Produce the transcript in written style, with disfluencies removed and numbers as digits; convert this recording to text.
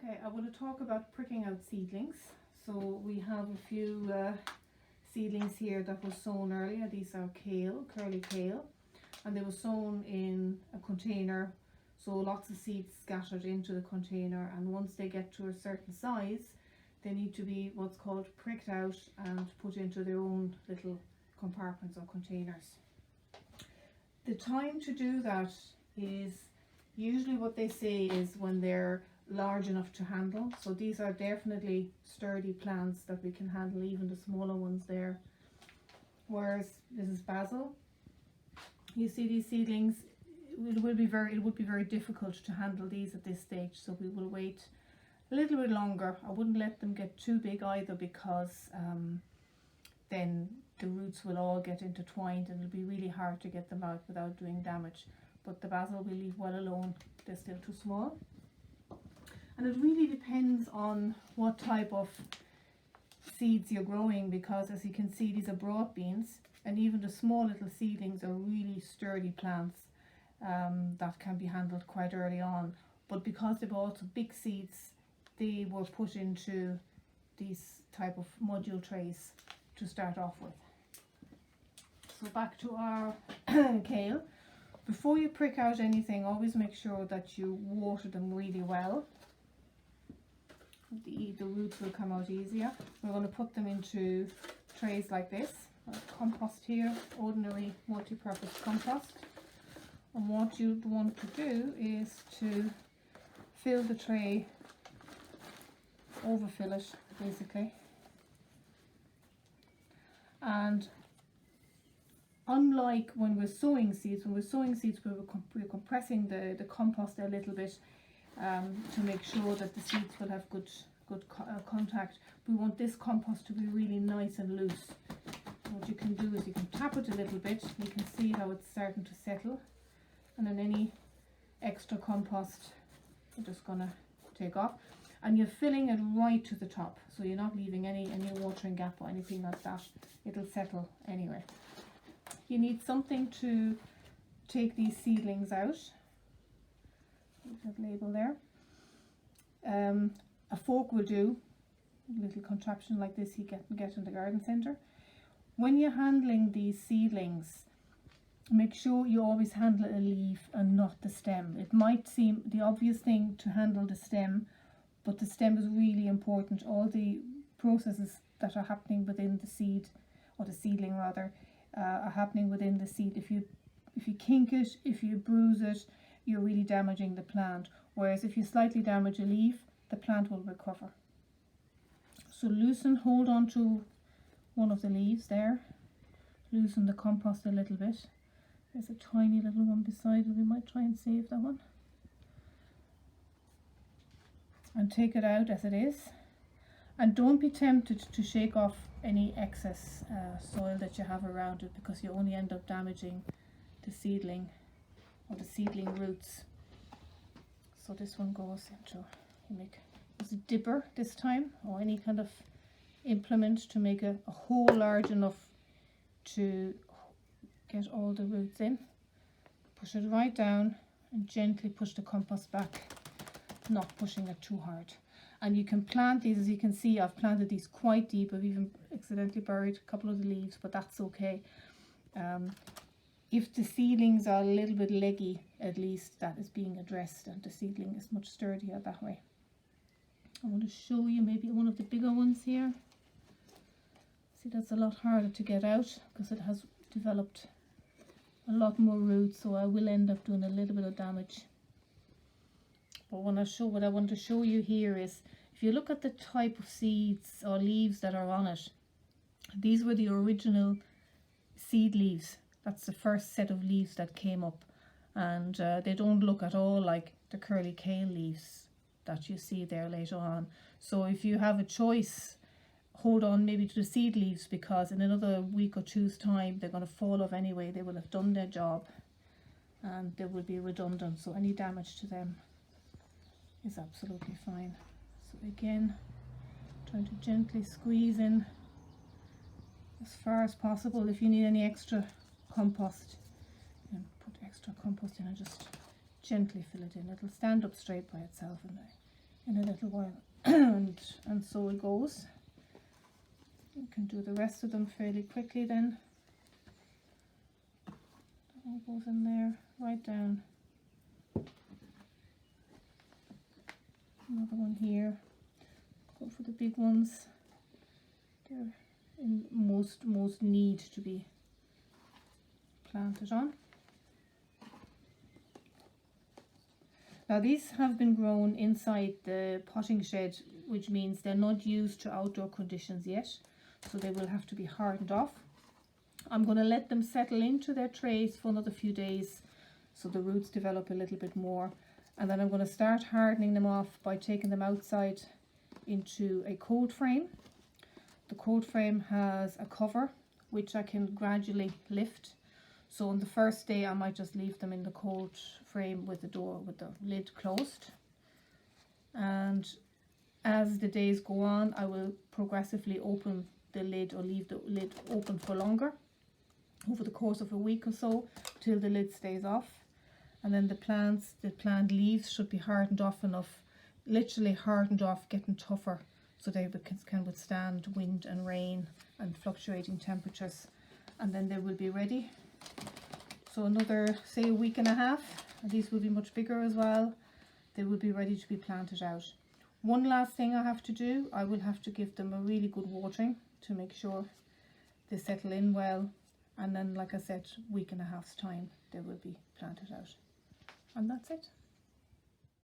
Okay, I want to talk about pricking out seedlings. So we have a few seedlings here that were sown earlier. These are kale, curly kale, and they were sown in a container, so lots of seeds scattered into the container, and once they get to a certain size they need to be what's called pricked out and put into their own little compartments or containers. The time to do that is usually what they say is when they're large enough to handle. So these are definitely sturdy plants that we can handle, even the smaller ones there. Whereas this is basil. You see these seedlings, it would be very difficult to handle these at this stage, so we will wait a little bit longer. I wouldn't let them get too big either, because then the roots will all get intertwined and it'll be really hard to get them out without doing damage. But the basil we leave well alone, they're still too small. And it really depends on what type of seeds you're growing, because as you can see, these are broad beans, and even the small little seedlings are really sturdy plants that can be handled quite early on. But because they were also big seeds, they were put into these type of module trays to start off with. So back to our kale. Before you prick out anything, always make sure that you water them really well. The roots will come out easier. We're going to put them into trays like this. Compost here, ordinary multi-purpose compost. And what you'd want to do is to fill the tray, overfill it basically. And unlike when we're sowing seeds, we're compressing the compost a little bit to make sure that the seeds will have good contact. We want this compost to be really nice and loose. What you can do is you can tap it a little bit. You can see how it's starting to settle, and then any extra compost you're just gonna take off, and you're filling it right to the top, so you're not leaving any watering gap or anything like that. It'll settle anyway. You need something to take these seedlings out. That label there. A fork will do. A little contraption like this you get in the garden centre. When you're handling these seedlings, make sure you always handle a leaf and not the stem. It might seem the obvious thing to handle the stem, but the stem is really important. All the processes that are happening within the seed, or the seedling rather, are happening within the seed. If you kink it, if you bruise it, you're really damaging the plant. Whereas if you slightly damage a leaf, the plant will recover. So hold on to one of the leaves there. Loosen the compost a little bit. There's a tiny little one beside it. We might try and save that one. And take it out as it is. And don't be tempted to shake off any excess soil that you have around it, because you only end up damaging the seedling or the seedling roots. So this one goes into, use a dipper this time, or any kind of implement to make a hole large enough to get all the roots in. Push it right down and gently push the compost back, not pushing it too hard. And you can plant these, as you can see, I've planted these quite deep. I've even accidentally buried a couple of the leaves, but that's okay. If the seedlings are a little bit leggy, at least that is being addressed, and the seedling is much sturdier that way. I want to show you maybe one of the bigger ones here. See, that's a lot harder to get out because it has developed a lot more roots, so I will end up doing a little bit of damage. But what I want to show you here is, if you look at the type of seeds or leaves that are on it, these were the original seed leaves. That's the first set of leaves that came up, and they don't look at all like the curly kale leaves that you see there later on. So if you have a choice, hold on maybe to the seed leaves, because in another week or two's time they're going to fall off anyway. They will have done their job and they will be redundant, so any damage to them is absolutely fine. So again, trying to gently squeeze in as far as possible. If you need any extra compost, and put extra compost in and just gently fill it in. It'll stand up straight by itself, and in a little while. and so it goes. You can do the rest of them fairly quickly then. That one goes in there, right down. Another one here. Go for the big ones. They're in most need to be planted on. Now these have been grown inside the potting shed, which means they're not used to outdoor conditions yet, so they will have to be hardened off. I'm going to let them settle into their trays for another few days so the roots develop a little bit more, and then I'm going to start hardening them off by taking them outside into a cold frame. The cold frame has a cover which I can gradually lift. So on the first day I might just leave them in the cold frame with the lid closed, and as the days go on I will progressively open the lid or leave the lid open for longer over the course of a week or so till the lid stays off. And then the plant leaves should be hardened off enough, literally hardened off, getting tougher, so they can withstand wind and rain and fluctuating temperatures, and then they will be ready. So another, say, a week and a half, and these will be much bigger as well. They will be ready to be planted out. One last thing I have to do, I will have to give them a really good watering to make sure they settle in well, and then, like I said, week and a half's time they will be planted out. And that's it.